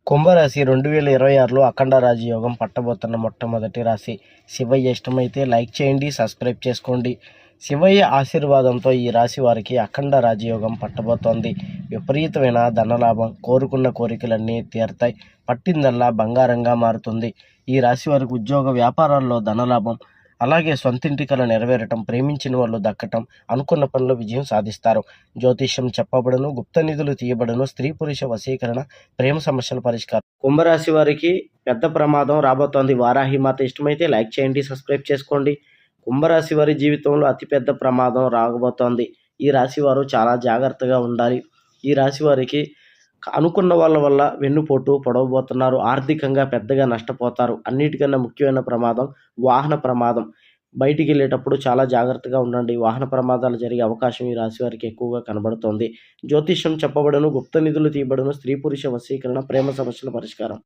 కుంభరాశి 2026లో అఖండ రాజయోగం పట్టబోతున్న మొట్టమొదటి రాశి. శివయ్య ఇష్టమైతే లైక్ చేయండి, సబ్స్క్రైబ్ చేసుకోండి. శివయ్య ఆశీర్వాదంతో ఈ రాశి వారికి అఖండ రాజయోగం పట్టబోతోంది. విపరీతమైన ధనలాభం, కోరుకున్న కోరికలన్నీ తీరతాయి. పట్టిందల్లా బంగారంగా మారుతుంది. ఈ రాశి వారికి ఉద్యోగ వ్యాపారాల్లో ధనలాభం, అలాగే సొంతింటి కల నెరవేరటం, ప్రేమించిన వాళ్ళు దక్కటం, అనుకున్న పనులు విజయం సాధిస్తారు. జ్యోతిష్యం చెప్పబడును, గుప్త నిధులు తీయబడును, స్త్రీ పురుష వశీకరణ, ప్రేమ సమస్యల పరిష్కారం. కుంభరాశి వారికి పెద్ద ప్రమాదం రాబోతోంది. వారాహి మాత ఇష్టమైతే లైక్ చేయండి, సబ్స్క్రైబ్ చేసుకోండి. కుంభరాశి వారి జీవితంలో అతిపెద్ద ప్రమాదం రాబోతోంది. ఈ రాశి వారు చాలా జాగ్రత్తగా ఉండాలి. ఈ రాశి వారికి అనుకున్న వాళ్ళ వల్ల వెన్నుపోటు పొడవబోతున్నారు. ఆర్థికంగా పెద్దగా నష్టపోతారు. అన్నిటికన్నా ముఖ్యమైన ప్రమాదం వాహన ప్రమాదం. బయటికి వెళ్ళేటప్పుడు చాలా జాగ్రత్తగా ఉండండి. వాహన ప్రమాదాలు జరిగే అవకాశం ఈ రాశి వారికి ఎక్కువగా కనబడుతోంది. జ్యోతిష్యం చెప్పబడును, గుప్త నిధులు తీయబడును, స్త్రీ పురుష వశీకరణ, ప్రేమ సమస్యల పరిష్కారం.